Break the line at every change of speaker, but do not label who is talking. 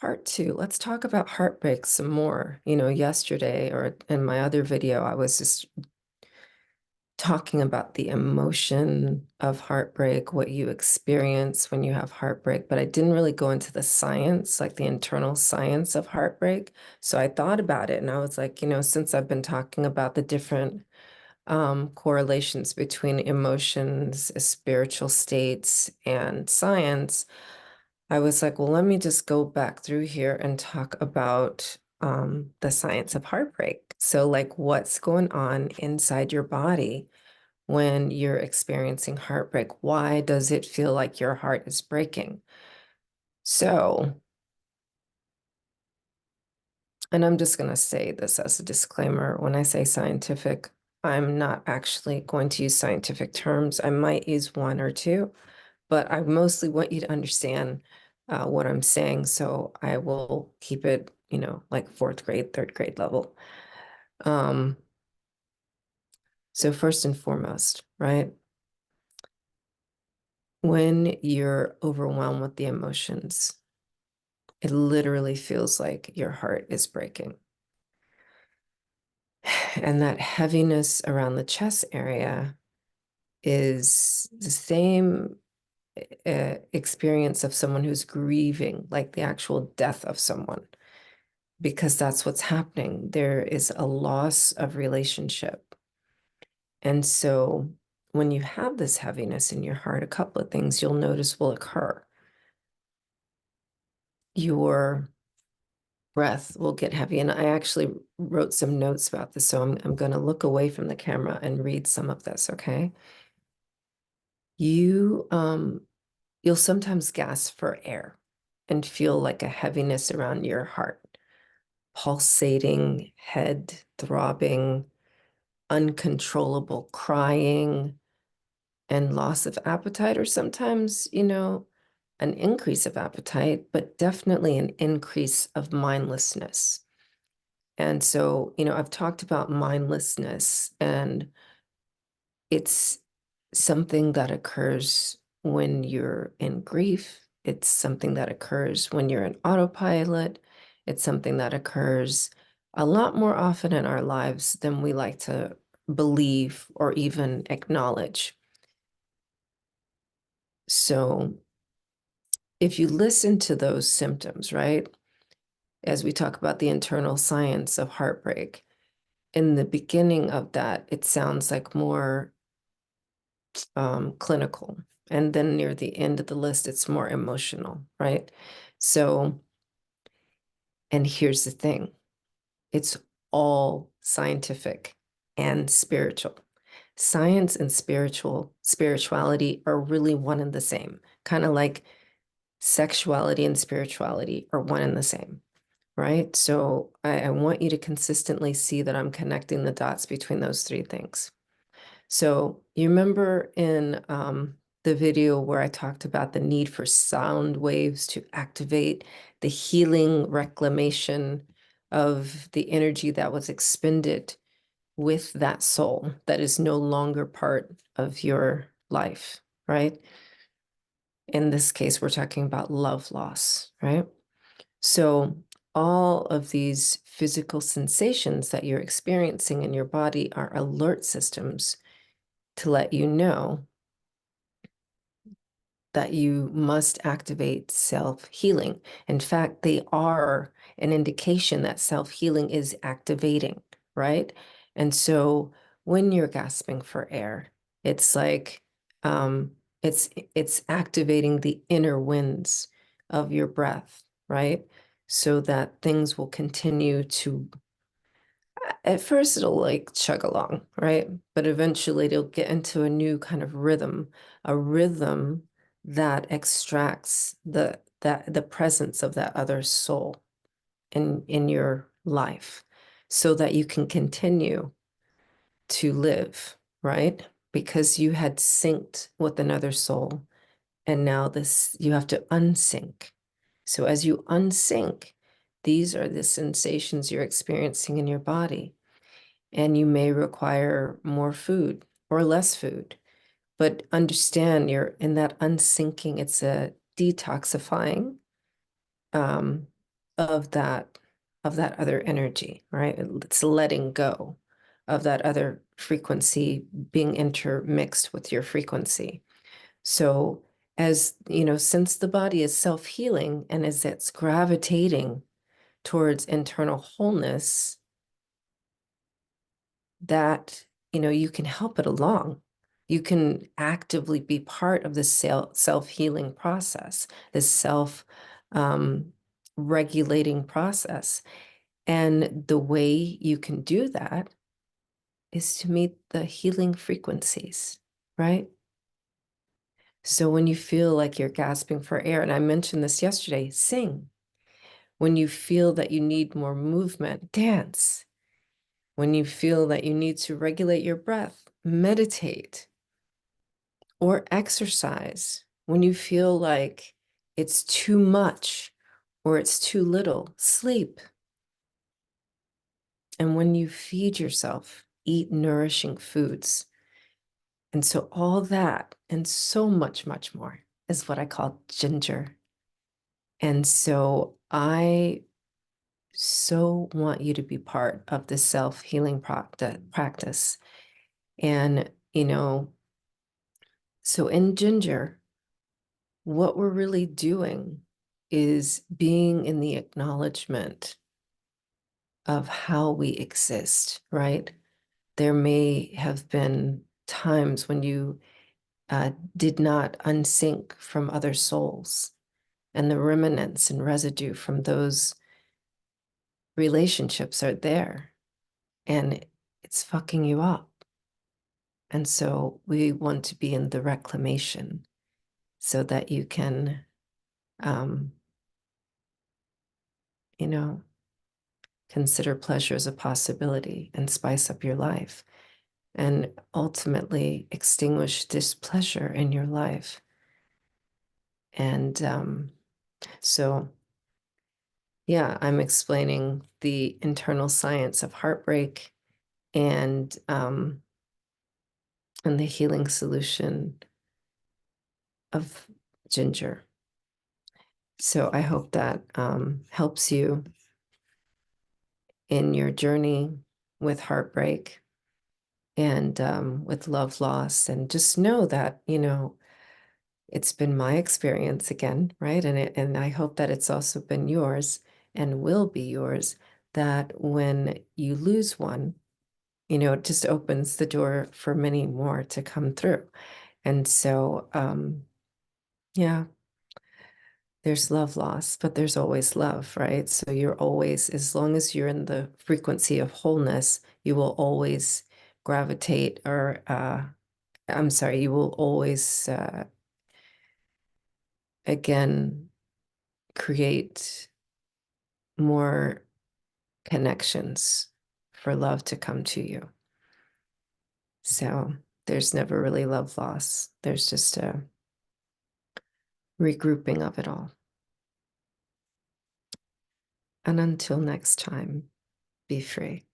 Part two, let's talk about heartbreak some more. Yesterday or in my other video, I was just talking about the emotion of heartbreak, what you experience when you have heartbreak, but I didn't really go into the science, like the internal science of heartbreak. So I thought about it and I was like, since I've been talking about the different correlations between emotions, spiritual states, and science, I was like, well, let me just go back through here and talk about the science of heartbreak. So, like, what's going on inside your body when you're experiencing heartbreak? Why does it feel like your heart is breaking? So, and I'm just going to say this as a disclaimer. When I say scientific, I'm not actually going to use scientific terms. I might use one or two, but I mostly want you to understand what I'm saying. So I will keep it, like fourth grade, third grade level. Um, so first and foremost, right? When you're overwhelmed with the emotions, it literally feels like your heart is breaking. And that heaviness around the chest area is the same experience of someone who's grieving, like the actual death of someone, because that's what's happening. There is a loss of relationship. And so when you have this heaviness in your heart, a couple of things you'll notice will occur. Your breath will get heavy. And I actually wrote some notes about this. So I'm going to look away from the camera and read some of this, okay? You'll sometimes gasp for air and feel like a heaviness around your heart, pulsating, head throbbing, uncontrollable crying, and loss of appetite, or sometimes, an increase of appetite, but definitely an increase of mindlessness. And so, I've talked about mindlessness, and it's something that occurs when you're in grief. It's something that occurs when you're in autopilot. It's something that occurs a lot more often in our lives than we like to believe or even acknowledge. So if you listen to those symptoms, right, as we talk about the internal science of heartbreak, in the beginning of that, it sounds like more clinical. And then near the end of the list, it's more emotional, right? So, and here's the thing, it's all scientific and spiritual. Science and spirituality are really one and the same, kind of like sexuality and spirituality are one and the same, right? So I want you to consistently see that I'm connecting the dots between those three things. So you remember in the video where I talked about the need for sound waves to activate the healing reclamation of the energy that was expended with that soul that is no longer part of your life, right? In this case, we're talking about love loss, right? So all of these physical sensations that you're experiencing in your body are alert systems to let you know that you must activate self-healing. In fact, they are an indication that self-healing is activating, right? And so when you're gasping for air, it's like um, it's activating the inner winds of your breath, right? So that things will continue to, at first it'll like chug along, right? But eventually it'll get into a new kind of rhythm, a rhythm that extracts the presence of that other soul in your life so that you can continue to live, right? Because you had synced with another soul, and now this you have to unsync. So as you unsync, these are the sensations you're experiencing in your body, and you may require more food or less food. But understand you're in that unsyncing, it's a detoxifying of that other energy, right? It's letting go of that other frequency being intermixed with your frequency. So as you know, since the body is self-healing and as it's gravitating towards internal wholeness, that you can help it along. You can actively be part of the self-healing process, the self regulating process. And the way you can do that is to meet the healing frequencies, right? So when you feel like you're gasping for air, and I mentioned this yesterday, sing. When you feel that you need more movement, dance. When you feel that you need to regulate your breath, meditate or exercise. When you feel like it's too much or it's too little, sleep. And when you feed yourself, eat nourishing foods. And so all that and so much, much more is what I call ginger. And so I so want you to be part of the self-healing practice. And, so in ginger, what we're really doing is being in the acknowledgement of how we exist, right? There may have been times when you did not unsync from other souls, and the remnants and residue from those relationships are there, and it's fucking you up. And so we want to be in the reclamation so that you can, um, consider pleasure as a possibility and spice up your life and ultimately extinguish displeasure in your life. And so, yeah, I'm explaining the internal science of heartbreak and the healing solution of ginger. So I hope that helps you in your journey with heartbreak and with love loss. And just know that, it's been my experience again, right? And I hope that it's also been yours and will be yours, that when you lose one, it just opens the door for many more to come through. And so, yeah, there's love loss, but there's always love, right? So you're always, as long as you're in the frequency of wholeness, you will always gravitate or, I'm sorry, you will always, again, create more connections for love to come to you. So there's never really love loss. There's just a regrouping of it all. And until next time, be free.